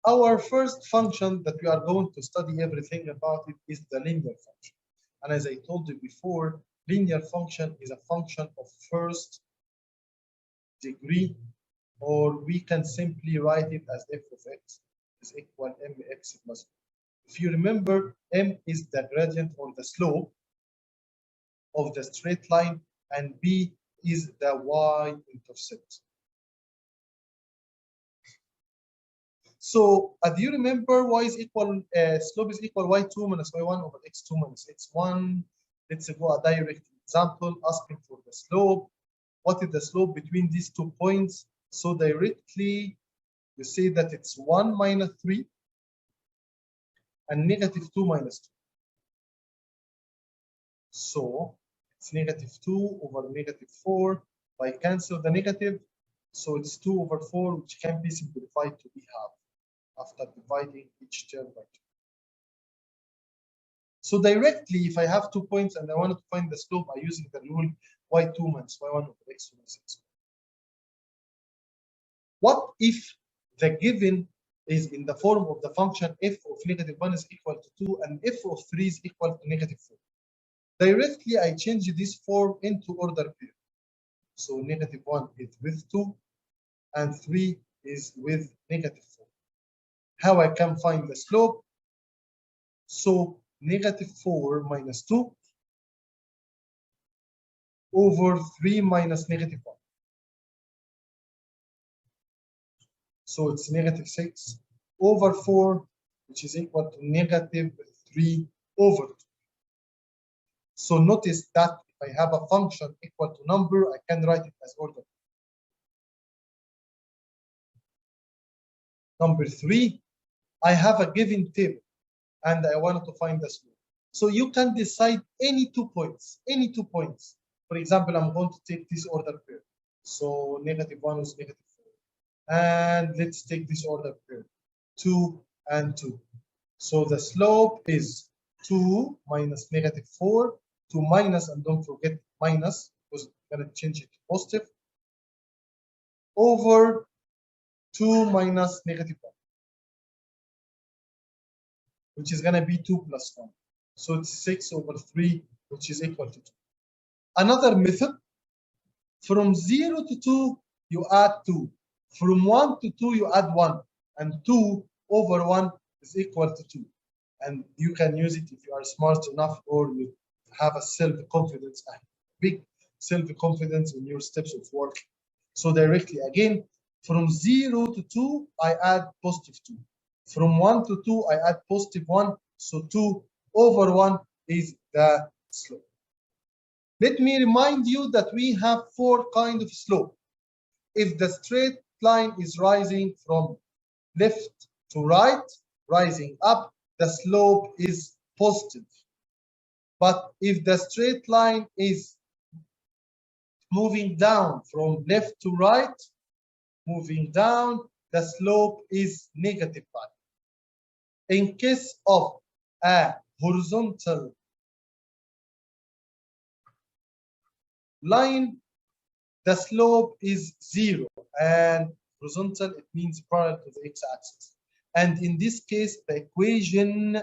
Our first function that we are going to study everything about it is the linear function. And as I told you before, linear function is a function of first degree, or we can simply write it as f of x is equal mx plus 1. If you remember, m is the gradient or the slope of the straight line, and b is the y-intercept. So do you remember y is equal, slope is equal y2 minus y1 over x2 minus x1. Let's go a direct example asking for the slope. What is the slope between these 2 points? So directly you say that it's 1 minus 3 and negative 2 minus 2. So it's negative 2 over negative 4. By cancel the negative, so it's 2 over 4, which can be simplified to be half after dividing each term by 2. So directly, if I have 2 points and I wanted to find the slope by using the rule y2 minus y1 over x2 minus x1. What if the given is in the form of the function f of negative 1 is equal to 2 and f of 3 is equal to negative 4? Directly, I change this form into order pair. So negative 1 is with 2 and 3 is with negative 4. How I can find the slope? So negative 4 minus 2 over 3 minus negative 1. So it's negative 6 over 4, which is equal to negative 3 over 2. So notice that if I have a function equal to number, I can write it as order. Number 3, I have a given table and I wanted to find the slope. So you can decide any 2 points, any 2 points. For example, I'm going to take this order pair. So negative 1 is negative 4. And let's take this order pair, 2 and 2. So the slope is 2 minus negative 4, 2 minus, and don't forget minus, because we're going to change it to positive, over 2 minus negative 1, which is going to be 2 plus 1. So it's 6 over 3, which is equal to 2. Another method, from 0 to 2, you add 2. From 1 to 2, you add 1. And 2 over 1 is equal to 2. And you can use it if you are smart enough or you have a self-confidence, a big self-confidence in your steps of work. So directly, again, from 0 to 2, I add positive 2. From 1 to 2, I add positive 1. So 2 over 1 is the slope. Let me remind you that we have 4 kinds of slope. If the straight line is rising from left to right, rising up, the slope is positive. But if the straight line is moving down from left to right, moving down, the slope is negative. In case of a horizontal line, the slope is 0, and horizontal, it means parallel to the x-axis. And in this case, the equation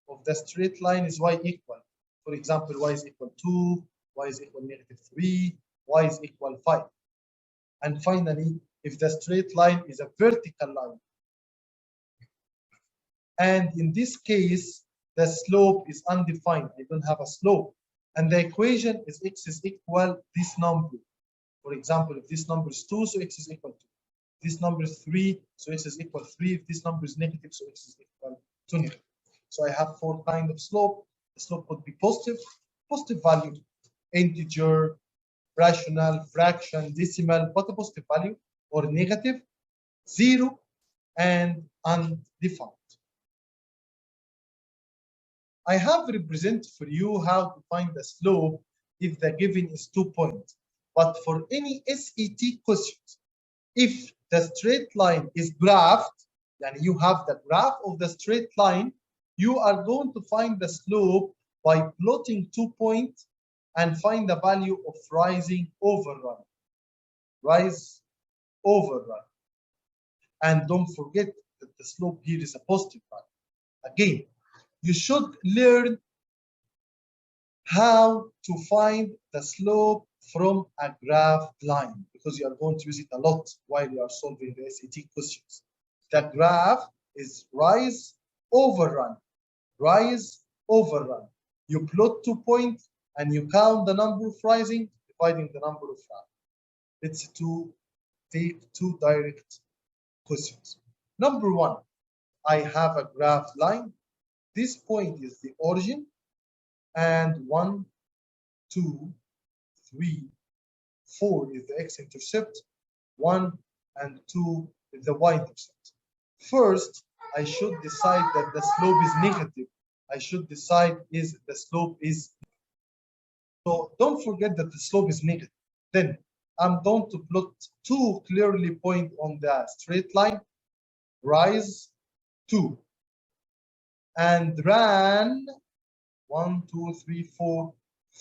of the straight line is y equal. For example, y is equal 2, y is equal negative 3, y is equal 5. And finally, if the straight line is a vertical line, and in this case, the slope is undefined. I don't have a slope. And the equation is x is equal this number. For example, if this number is 2, so x is equal to 2. This number is 3, so x is equal to 3. If this number is negative, so x is equal to negative. So I have 4 kinds of slope. The slope could be positive value, integer, rational, fraction, decimal, but a positive value, or negative, 0, and undefined. I have represented for you how to find the slope if the given is 2 points. But for any SAT questions, if the straight line is graphed, and you have the graph of the straight line, you are going to find the slope by plotting 2 points and find the value of rising over run. Rise over run. And don't forget that the slope here is a positive value. Again, you should learn how to find the slope from a graph line, because you are going to use it a lot while you are solving the SAT questions. The graph is rise over run, rise over run. You plot 2 points and you count the number of rising, dividing the number of run. Let's take two direct questions. Number one, I have a graph line. This point is the origin, and 1, 2, 3, 4 is the x-intercept, 1 and 2 is the y-intercept. First, I should decide that the slope is negative. I should decide is the slope is. So don't forget that the slope is negative. Then I'm going to plot 2 clearly point on the straight line, rise 2, and run 1, 2, 3, 4,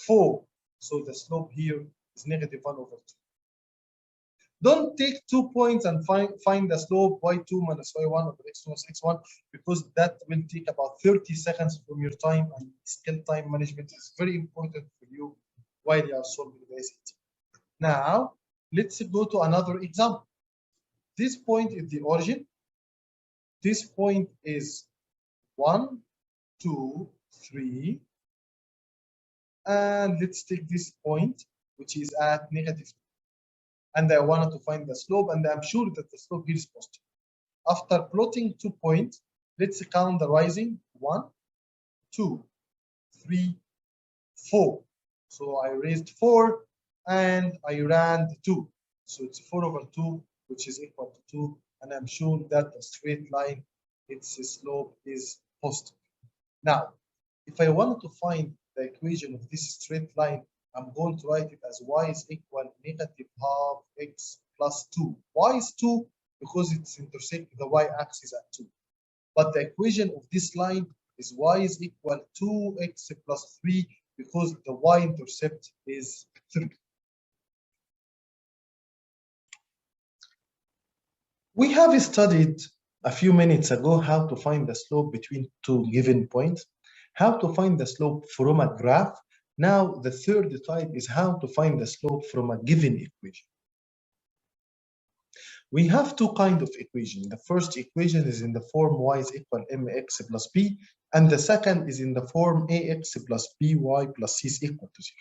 4. So the slope here is negative 1 over 2. Don't take 2 points and find the slope y2 minus y1 over x2 minus x1, because that will take about 30 seconds from your time, and skill time management is very important for you while you are solving the SAT. Now, let's go to another example. This point is the origin. This point is 1, 2, 3. And let's take this point, which is at negative 2. And I wanted to find the slope, and I'm sure that the slope here is positive. After plotting 2 points, let's count the rising. 1, 2, 3, 4. So I raised 4 and I ran 2. So it's 4 over 2, which is equal to 2. And I'm sure that the straight line, its slope is positive. Now, if I wanted to find the equation of this straight line, I'm going to write it as y is equal negative half x plus 2. Why is 2? Because it's intersecting the y-axis at 2. But the equation of this line is y is equal 2x plus 3, because the y-intercept is 3. We have studied a few minutes ago how to find the slope between 2 given points, how to find the slope from a graph. Now, the third type is how to find the slope from a given equation. We have 2 kinds of equations. The first equation is in the form y is equal mx plus b, and the second is in the form ax plus by plus c is equal to 0.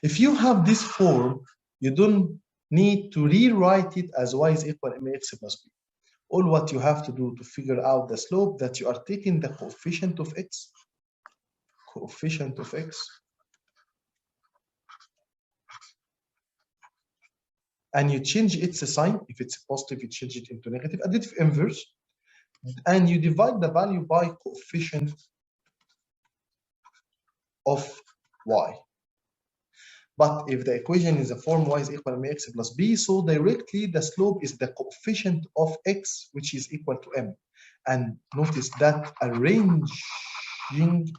If you have this form, you don't need to rewrite it as y is equal mx plus b. All what you have to do to figure out the slope, that you are taking the coefficient of x, and you change its sign. If it's positive, you change it into negative, additive inverse, and you divide the value by coefficient of y. But if the equation is a form y is equal to mx plus b, so directly the slope is the coefficient of x, which is equal to m. And notice that arranging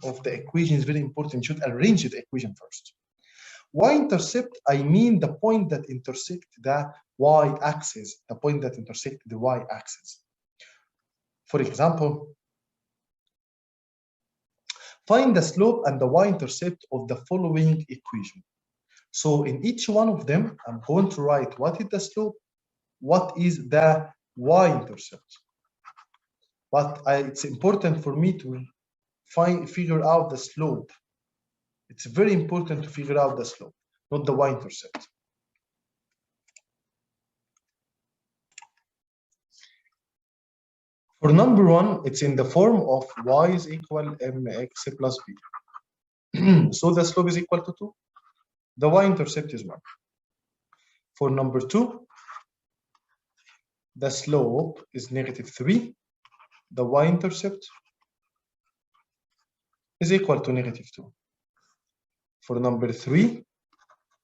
of the equation is very important. You should arrange the equation first. Y-intercept, I mean the point that intersect the y-axis, the point that intersect the y-axis. For example, find the slope and the y-intercept of the following equation. So in each one of them, I'm going to write what is the slope, what is the y-intercept. But it's important for me to figure out the slope. It's very important to figure out the slope, not the y-intercept. For number 1, it's in the form of y is equal mx plus b. So the slope is equal to 2. The y-intercept is 1. For number 2, the slope is negative 3. The y-intercept is equal to negative 2. For number 3,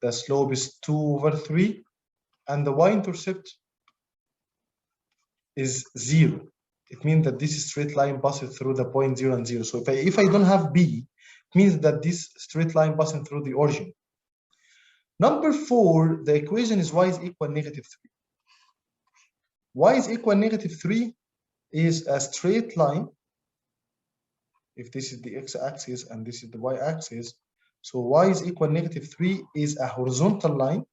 the slope is 2 over 3, and the y-intercept is 0. It means that this straight line passes through the point 0 and 0. So if I don't have b, it means that this straight line passing through the origin. Number 4, the equation is y is equal negative 3. y is equal -3 is a straight line. If this is the x-axis and this is the y-axis, so y is equal -3 is a horizontal line,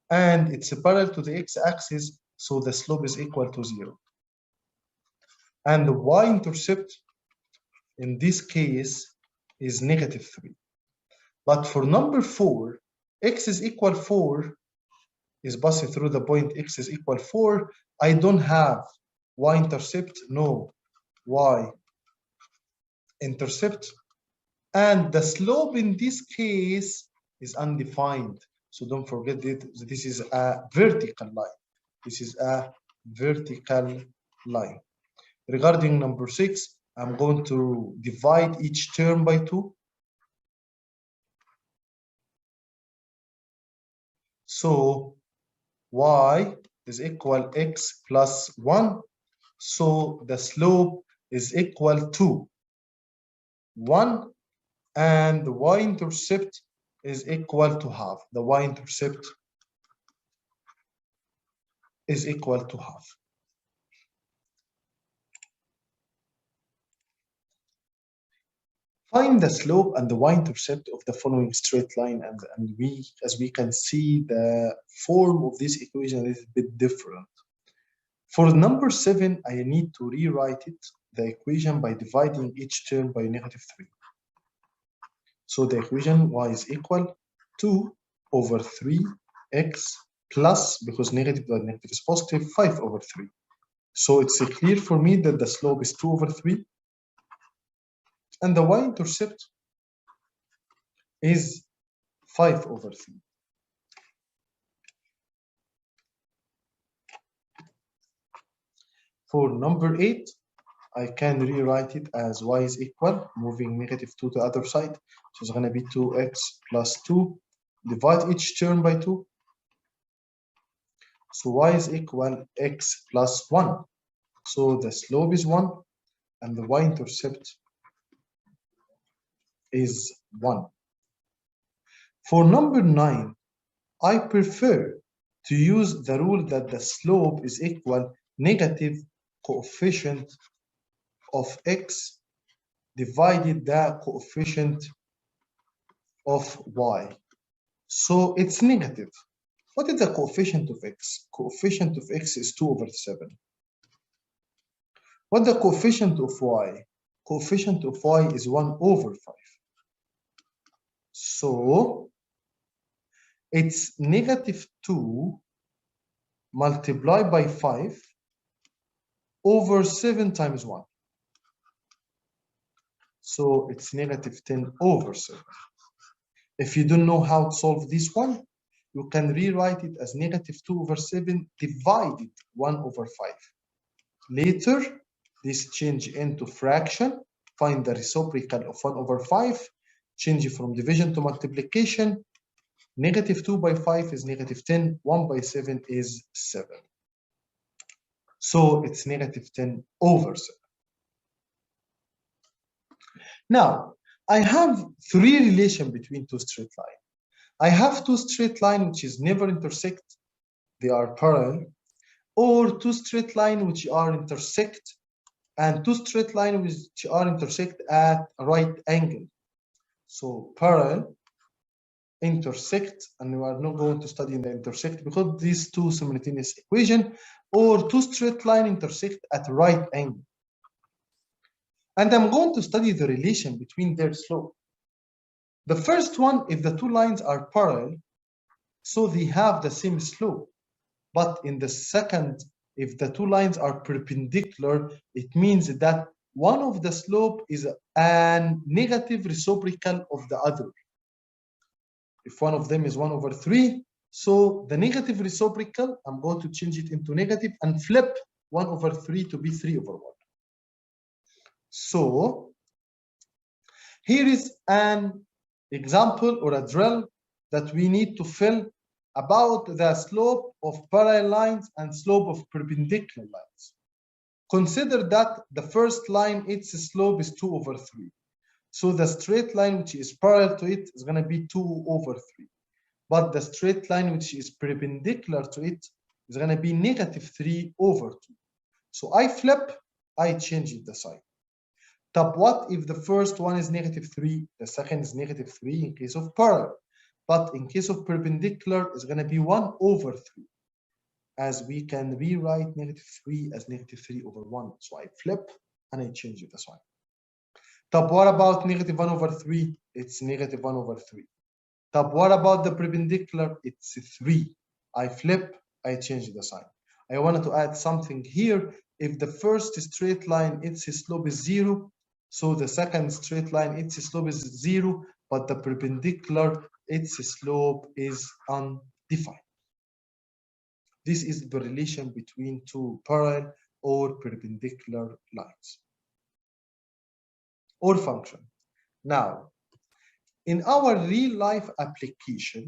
and it's parallel to the x-axis, so the slope is equal to 0. And the y-intercept in this case is -3. But for number 4, x is equal 4 is passing through the point x is equal 4. I don't have y-intercept, no y-intercept. And the slope in this case is undefined. So don't forget that this is a vertical line. This is a vertical line. Regarding number 6, I'm going to divide each term by 2. So y is equal x plus 1. So the slope is equal to 1, and the y-intercept is equal to half. The y-intercept is equal to half. Find the slope and the y-intercept of the following straight line, and as we can see, the form of this equation is a bit different. For number 7, I need to rewrite it, the equation, by dividing each term by -3. So the equation y is equal to 2/3x plus, because negative by negative is positive, 5/3. So it's clear for me that the slope is 2/3. And the y-intercept is 5/3. For number 8, I can rewrite it as y is equal, moving -2 to the other side. So it's going to be 2x plus 2. Divide each term by 2. So y is equal x plus 1. So the slope is 1, and the y-intercept is 1. For number 9, I prefer to use the rule that the slope is equal negative coefficient of x divided the coefficient of y. So it's negative. What is the coefficient of x? Coefficient of x is 2/7. What the coefficient of y? Coefficient of y is 1/5. So it's -2 multiplied by 5/7 times 1. So it's -10/7. If you don't know how to solve this one, you can rewrite it as -2/7 divided 1/5. Later, this change into fraction, find the reciprocal of 1/5, change from division to multiplication. -2 by 5 is -10, 1 by 7 is 7. So it's -10/7. Now, I have 3 relations between two straight lines. I have two straight lines which is never intersect, they are parallel, or two straight lines which are intersect, and two straight lines which are intersect at a right angle. So parallel, intersect, and we are not going to study the intersect because these two simultaneous equation, or two straight lines intersect at right angle. And I'm going to study the relation between their slope. The first one, if the two lines are parallel, so they have the same slope. But in the second, if the two lines are perpendicular, it means that one of the slope is a negative reciprocal of the other. If one of them is 1/3, so the negative reciprocal, I'm going to change it into negative and flip 1/3 to be 3/1. So here is an example or a drill that we need to fill about the slope of parallel lines and slope of perpendicular lines. Consider that the first line, its slope is 2/3. So the straight line which is parallel to it is going to be 2/3. but the straight line which is perpendicular to it is going to be -3/2. So I flip, I change the sign. But what if the first one is -3, the second is -3 in case of parallel? But in case of perpendicular, it's going to be 1/3, as we can rewrite -3 as -3/1. So I flip and I change the sign. But what about -1/3? It's -1/3. But what about the perpendicular? It's 3. I flip, I change the sign. I wanted to add something here. If the first straight line, its slope is 0, so the second straight line, its slope is 0, but the perpendicular, its slope is undefined. This is the relation between two parallel or perpendicular lines or function. Now, in our real life application,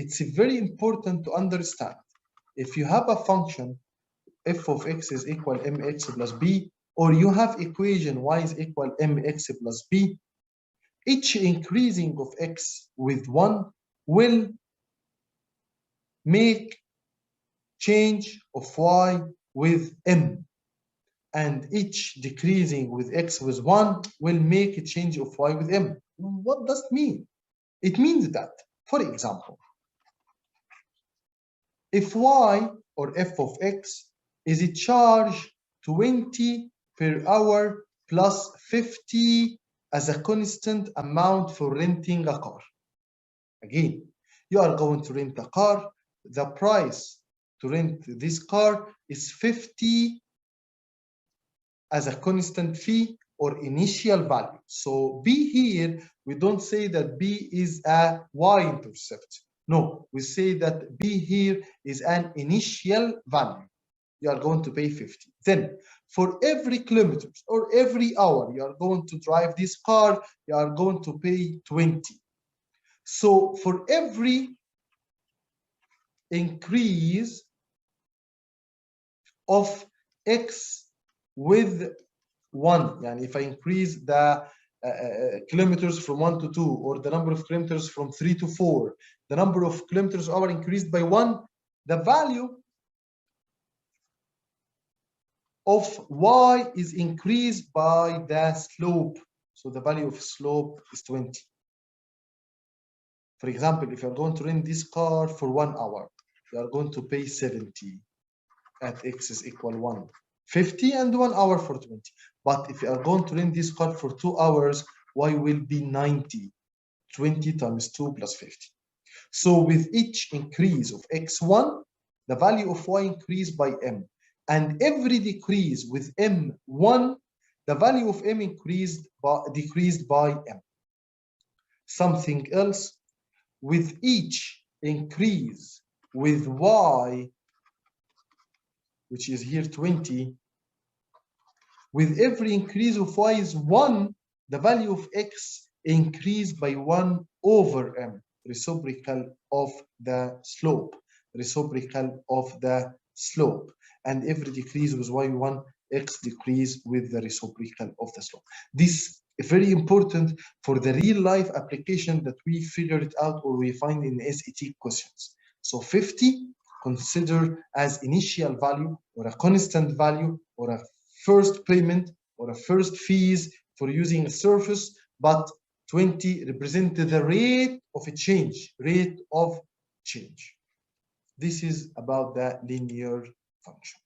it's very important to understand if you have a function f of x is equal mx plus b, or you have equation y is equal mx plus b, each increasing of x with 1 will make change of y with m, and each decreasing with x with 1 will make a change of y with m. What does it mean? It means that, for example, if y or f of x is a charge 20 per hour plus 50 as a constant amount for renting a car. Again, you are going to rent a car. The price to rent this car is 50 as a constant fee or initial value. So B here, we don't say that B is a y-intercept. No, we say that B here is an initial value. You are going to pay 50. Then for every kilometers or every hour you are going to drive this car, you are going to pay 20. So for every increase of x with 1, and if I increase the kilometers from 1 to 2, or the number of kilometers from 3 to 4, the number of kilometers hour increased by 1, the value of y is increased by the slope. So the value of slope is 20. For example, if you're going to rent this car for 1 hour, you are going to pay 70 at x is equal 1. 50 and 1 hour for 20. But if you are going to rent this car for 2 hours, y will be 90. 20 times 2 plus 50. So with each increase of x1, the value of y increased by m. And every decrease with m1, the value of m decreased by m. Something else, with each increase with y, which is here 20, with every increase of y is 1, the value of x increased by 1 over m, reciprocal of the slope, reciprocal of the slope. And every decrease with y1, x decrease with the reciprocal of the slope. This is very important for the real life application that we figured it out or we find in SAT questions. So 50 considered as initial value or a constant value or a first payment or a first fees for using a surface, but 20 represented the rate of a change, rate of change. This is about the linear function.